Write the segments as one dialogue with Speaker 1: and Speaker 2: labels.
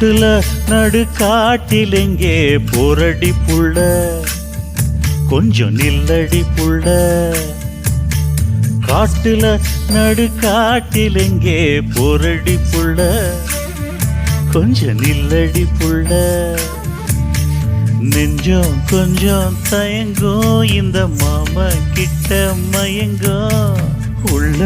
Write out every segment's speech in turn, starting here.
Speaker 1: காட்டுல நடு காட்டிலெங்கே போரடி புள்ள, கொஞ்சம் நில்லடி புள்ள. காட்டுல நடு காட்டிலெங்கே போரடி புள்ள, கொஞ்சம் நில்லடி புள்ள. நெஞ்சம் கொஞ்சம் தயங்கும் இந்த மாமா கிட்ட மயங்கும், உள்ள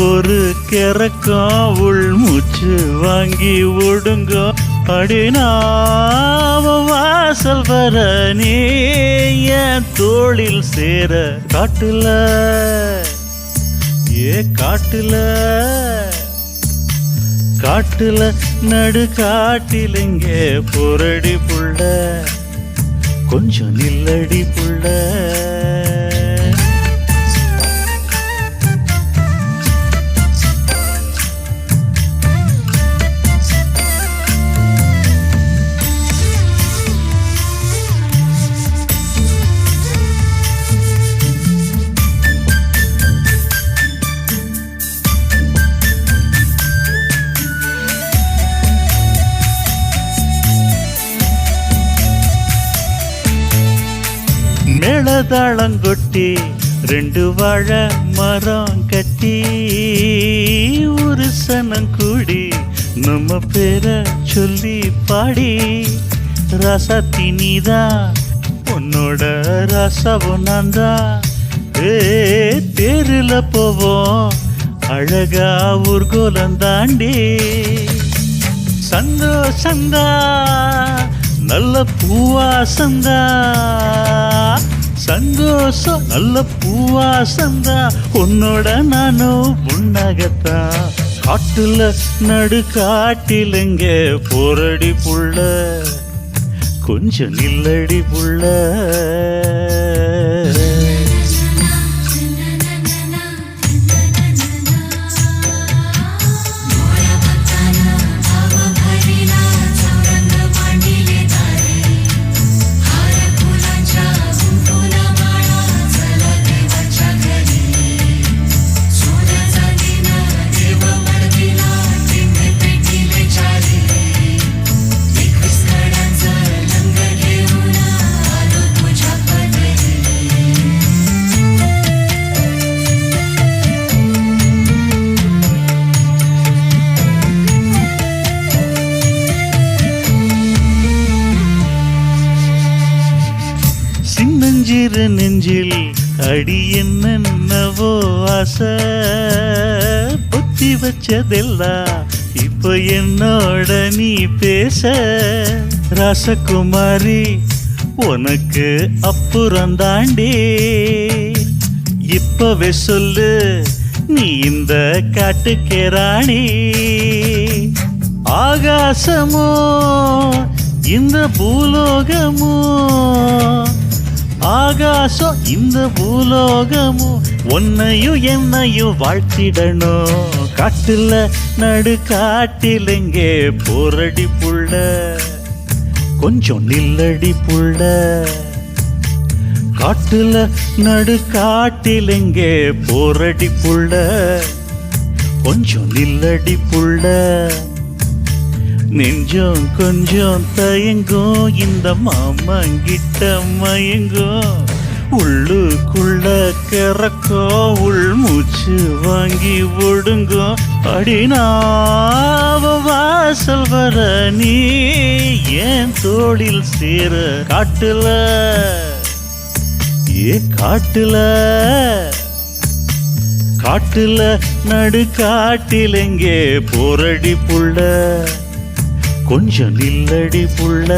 Speaker 1: ஒரு கிறக்கம் உள் மூச்சு வாங்கி ஒடுங்கும். அடினாவ வாசல் வர நீ என் தோளில் சேர, காட்டுல காட்டுல காட்டுல நடு காட்டிலெங்கே போரடி புள்ள, கொஞ்சம் நில்லடி புள்ள. மேளதாளங்கொட்டி ரெண்டு வாழ மரம் கட்டி, ஒரு சனம் கூடி நம்ம பேரை சொல்லி பாடி, ராசாத்தி நீதான் உன்னோட ராசாவும் நான் தான். தேருல போவோம் அழகா ஊர்கோலம் தாண்டி, சந்தோஷந்தா நல்ல பூவாசந்தா, சந்தோஷம் நல்ல பூவாசந்தா, உன்னோட நானும் உன்னாகத்தான். காட்டுல நடு காட்டிலெங்கே போரடி புள்ள, கொஞ்சம் நில்லடி புள்ள. சின்னஞ்சிறு நெஞ்சில் அடி என்னவோ ஆசை, பொத்தி வச்சதெல்லாம் இப்ப என்னோட நீ பேச. ராசகுமாரி உனக்கு அப்புறம் தாண்டி, இப்பவே சொல்லு நீ இந்த காட்டுக்கே ராணி. ஆகாசமோ இந்த பூலோகமோ, ஆகாசம் இந்த பூலோகமும் உன்னையும் என்னையும் வாழ்த்திடணும். காட்டுல நடு காட்டிலெங்கே போரடி புள்ள, கொஞ்சம் நில்லடி புள்ள. காட்டுல நடு காட்டிலெங்கே போரடி புள்ள, கொஞ்சம் நில்லடி புள்ள. நெஞ்சம் கொஞ்சம் தயங்கும் இந்த மாமங்கிட்ட மயங்கும், உள்ளுக்குள்ள கிறக்கம் உள் மூச்சு வாங்கி ஒடுங்கும். அடினாவ வாசல் வர நீ என் தோளில் சேர, காட்டுல காட்டுல காட்டுல நடு காட்டிலெங்கே போரடி புள்ள, கொஞ்சம் நில்லடி புள்ள.